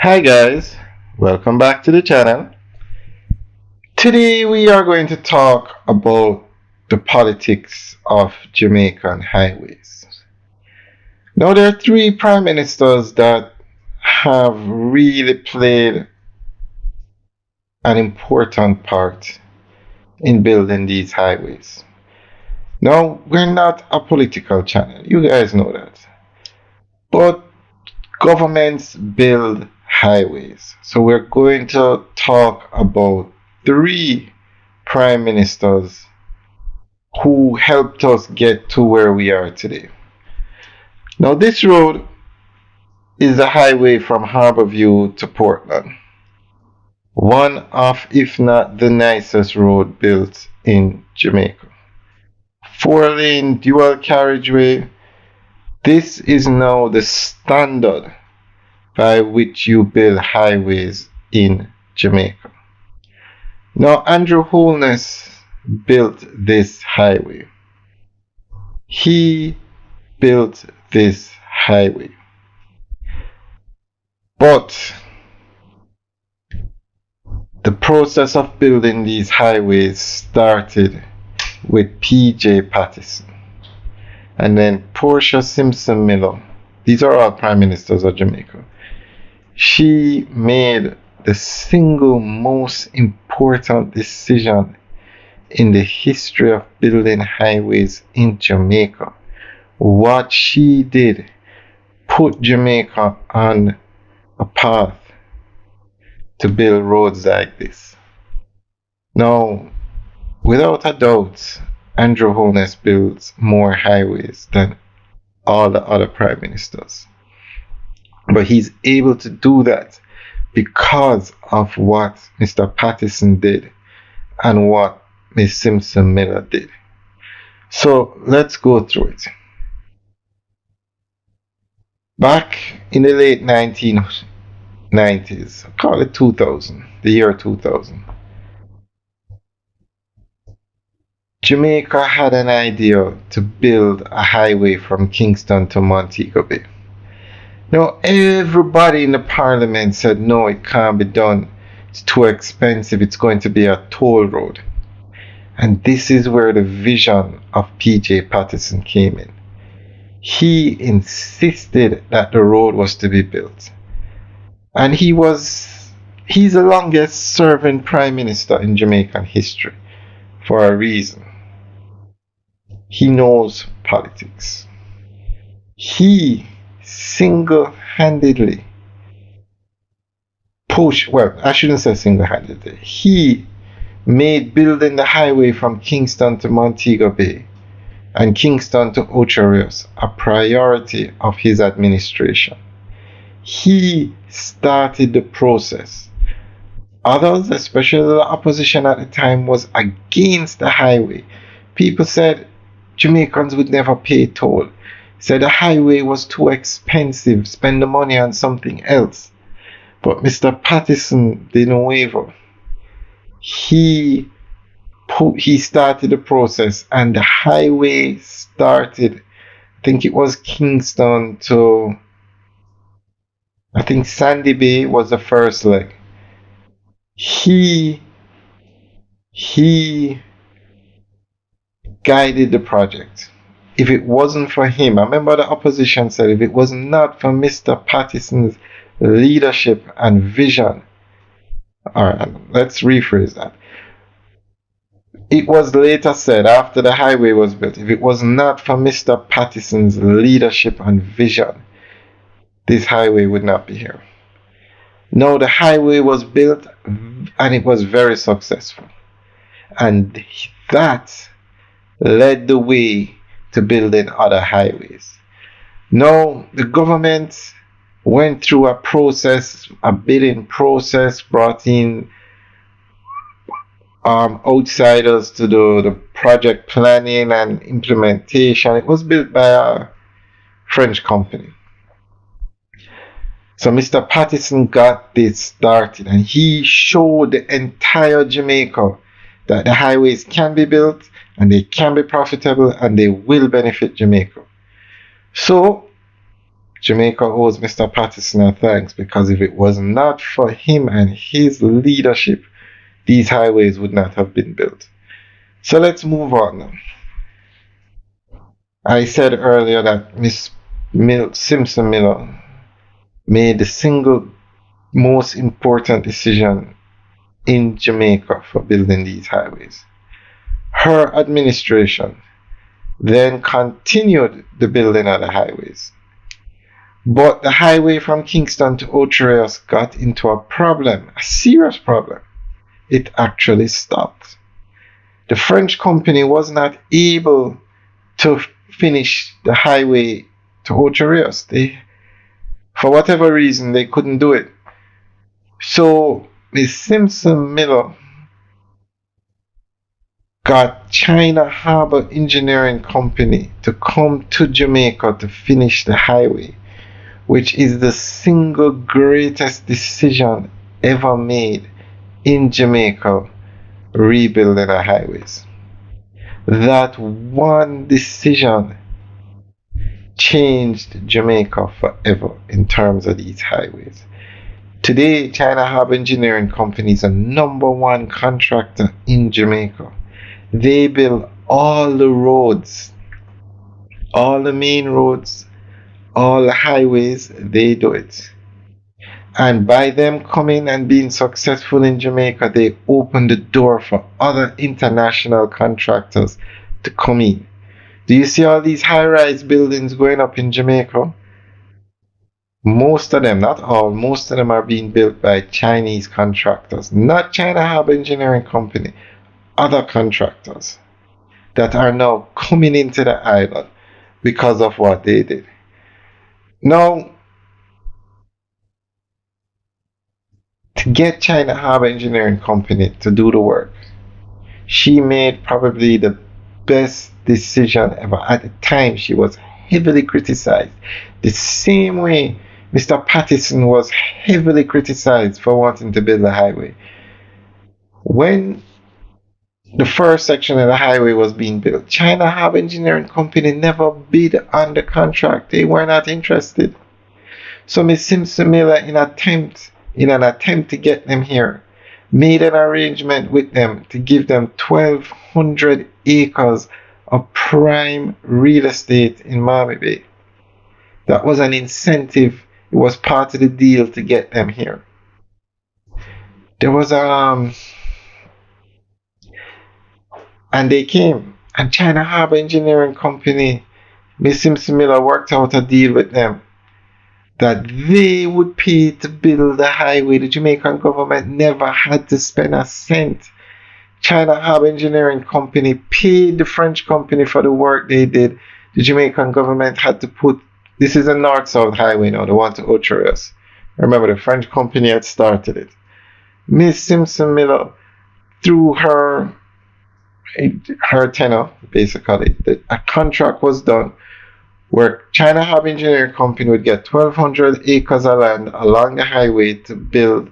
Hi guys, welcome back to the channel. Today we are going to talk about the politics of Jamaican highways. Now there are three prime ministers that have really played an important part in building these highways. Now we're not a political channel, you guys know that. But governments build highways. So we're going to talk about three prime ministers who helped us get to where we are today. Now, this road is a highway from Harborview to Portland. One of, if not the nicest road built in Jamaica. 4-lane dual carriageway. This is now the standard by which you build highways in Jamaica. Now, Andrew Holness built this highway. He built this highway. But the process of building these highways started with P.J. Patterson and then Portia Simpson Miller. These are all prime ministers of Jamaica. She made the single most important decision in the history of building highways in Jamaica. What she did put Jamaica on a path to build roads like this. Now, without a doubt, Andrew Holness builds more highways than all the other prime ministers. But he's able to do that because of what Mr. Patterson did and what Ms. Simpson Miller did. So let's go through it. Back in the late 1990s, call it 2000, the year 2000, Jamaica had an idea to build a highway from Kingston to Montego Bay. Now, everybody in the parliament said, no, it can't be done. It's too expensive. It's going to be a toll road. And this is where the vision of P.J. Patterson came in. He insisted that the road was to be built. And he's the longest serving prime minister in Jamaican history for a reason. He knows politics. He single-handedly he made building the highway from Kingston to Montego Bay and Kingston to Ocho Rios a priority of his administration. He started the process. Others, especially the opposition at the time, was against the highway. People said Jamaicans would never pay toll. Said the highway was too expensive, spend the money on something else. But Mr. Patterson didn't waver. He started the process and the highway started, I think it was Kingston to, I think Sandy Bay was the first leg. He guided the project. If it wasn't for him, I remember the opposition said, if it was not for Mr. Patterson's leadership and vision, alright, let's rephrase that. It was later said after the highway was built, if it was not for Mr. Patterson's leadership and vision, this highway would not be here. No, the highway was built and it was very successful. And that led the way to building other highways. Now, the government went through a process, a bidding process, brought in outsiders to do the project planning and implementation. It was built by a French company. So Mr. Patterson got this started and he showed the entire Jamaica that the highways can be built and they can be profitable and they will benefit Jamaica. So Jamaica owes Mr. Patterson a thanks, because if it was not for him and his leadership, these highways would not have been built. So let's move on. I said earlier that Miss Simpson Miller made the single most important decision in Jamaica for building these highways. Her administration then continued the building of the highways. But the highway from Kingston to Ocho Rios got into a problem, a serious problem. It actually stopped. The French company was not able to finish the highway to Ocho Rios. For whatever reason, they couldn't do it. So Miss Simpson Miller got China Harbour Engineering Company to come to Jamaica to finish the highway, which is the single greatest decision ever made in Jamaica rebuilding the highways. That one decision changed Jamaica forever in terms of these highways. Today, China Harbour Engineering Company is a #1 contractor in Jamaica. They build all the roads, all the main roads, all the highways, they do it. And by them coming and being successful in Jamaica, they open the door for other international contractors to come in. Do you see all these high-rise buildings going up in Jamaica? Most of them, not all, most of them are being built by Chinese contractors, not China Harbour Engineering Company, other contractors that are now coming into the island because of what they did. Now, to get China Harbour Engineering Company to do the work, she made probably the best decision ever. At the time, she was heavily criticized. The same way Mr. Patterson was heavily criticized for wanting to build a highway. When the first section of the highway was being built, China Harbour Engineering Company never bid on the contract. They were not interested. So Miss Simpson Miller, in an attempt to get them here, made an arrangement with them to give them 1,200 acres of prime real estate in Miami Bay. That was an incentive. It was part of the deal to get them here. There was and they came. And China Harbour Engineering Company, Miss Simpson Miller worked out a deal with them that they would pay to build the highway. The Jamaican government never had to spend a cent. China Harbour Engineering Company paid the French company for the work they did. The Jamaican government had to put, this is a north-south highway now, the one to Ocho Rios. Remember, the French company had started it. Miss Simpson Miller, through her tenure, basically, a contract was done where China Harbour Engineering Company would get 1,200 acres of land along the highway to build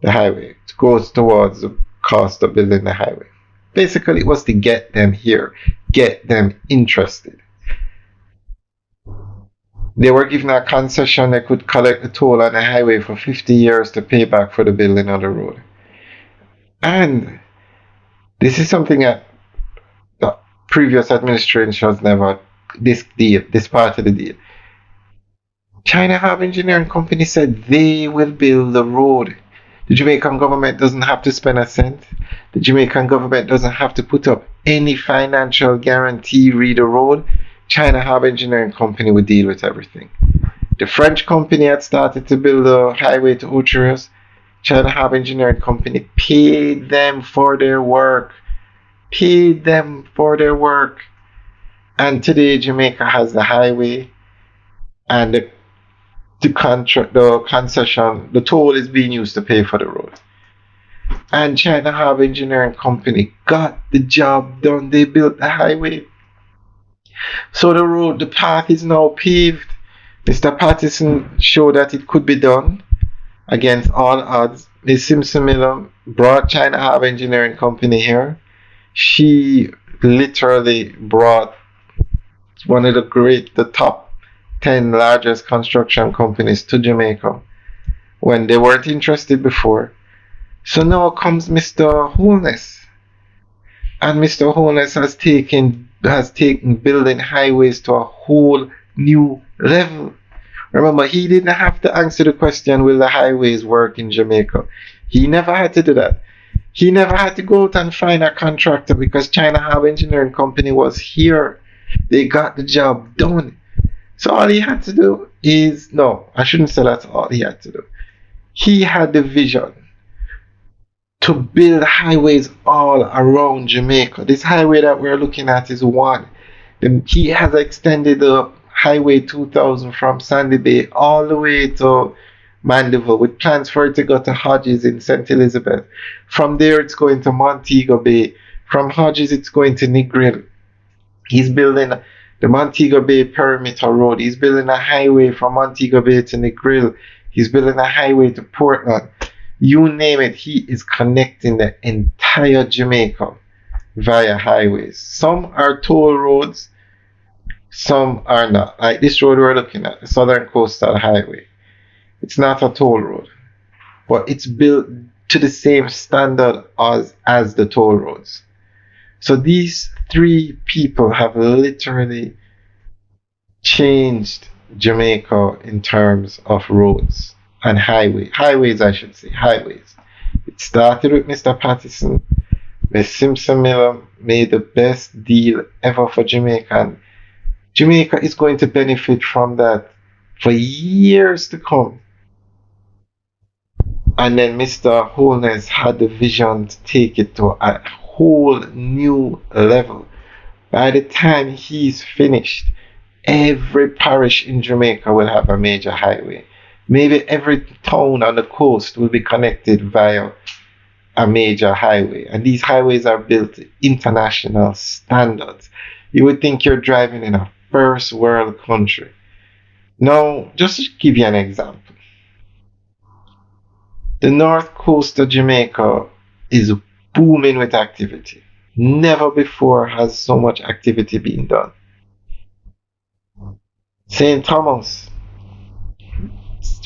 the highway. It goes towards the cost of building the highway. Basically, it was to get them here, get them interested. They were given a concession. They could collect the toll on the highway for 50 years to pay back for the building of the road. And this is something that the previous administrations never, this part of the deal. China Harbour Engineering Company said they will build the road. The Jamaican government doesn't have to spend a cent. The Jamaican government doesn't have to put up any financial guarantee, read the road. China Harbour Engineering Company would deal with everything. The French company had started to build a highway to Ocho Rios. China Harbour Engineering Company paid them for their work. Paid them for their work. And today Jamaica has the highway and the contract, the concession, the toll is being used to pay for the road. And China Harbour Engineering Company got the job done. They built the highway. So the road, the path is now paved. Mr. Patterson showed that it could be done against all odds. Ms. Simpson Miller brought China Harbour Engineering Company here. She literally brought one of the top 10 largest construction companies to Jamaica when they weren't interested before. So now comes Mr. Wholeness. And Mr. Wholeness has taken building highways to a whole new level. Remember, he didn't have to answer the question, will the highways work in Jamaica? He never had to do that. He never had to go out and find a contractor because China Harbour Engineering Company was here. They got the job done. So all he had to do is, no, I shouldn't say that's all he had to do. He had the vision to build highways all around Jamaica. This highway that we're looking at is one. He has extended the Highway 2000 from Sandy Bay all the way to Mandeville with plans for it to go to Hodges in St. Elizabeth. From there, it's going to Montego Bay. From Hodges, it's going to Negril. He's building the Montego Bay Perimeter Road. He's building a highway from Montego Bay to Negril. He's building a highway to Portland. You name it, he is connecting the entire Jamaica via highways. Some are toll roads, some are not. Like this road we're looking at, the Southern Coastal Highway. It's not a toll road, but it's built to the same standard as the toll roads. So these three people have literally changed Jamaica in terms of roads and highways, I should say, highways. It started with Mr. Pattison, where Simpson Miller made the best deal ever for Jamaica. And Jamaica is going to benefit from that for years to come. And then Mr. Holness had the vision to take it to a whole new level. By the time he's finished, every parish in Jamaica will have a major highway. Maybe every town on the coast will be connected via a major highway. And these highways are built to international standards. You would think you're driving in a first world country. Now, just to give you an example. The north coast of Jamaica is booming with activity. Never before has so much activity been done. St. Thomas,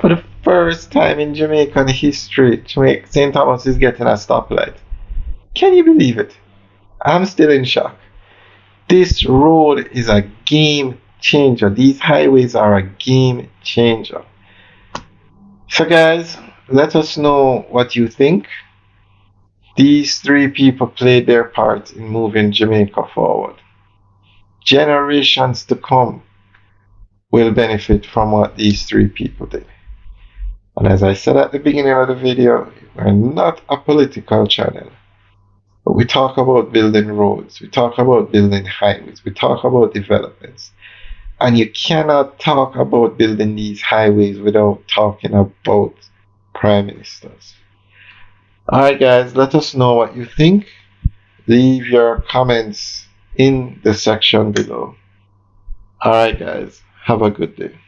for the first time in Jamaican history, St. Thomas is getting a stoplight. Can you believe it? I'm still in shock. This road is a game changer. These highways are a game changer. So guys, let us know what you think. These three people played their part in moving Jamaica forward. Generations to come will benefit from what these three people did. And as I said at the beginning of the video, we're not a political channel. But we talk about building roads, we talk about building highways, we talk about developments. And you cannot talk about building these highways without talking about prime ministers. Alright guys, let us know what you think. Leave your comments in the section below. Alright guys, have a good day.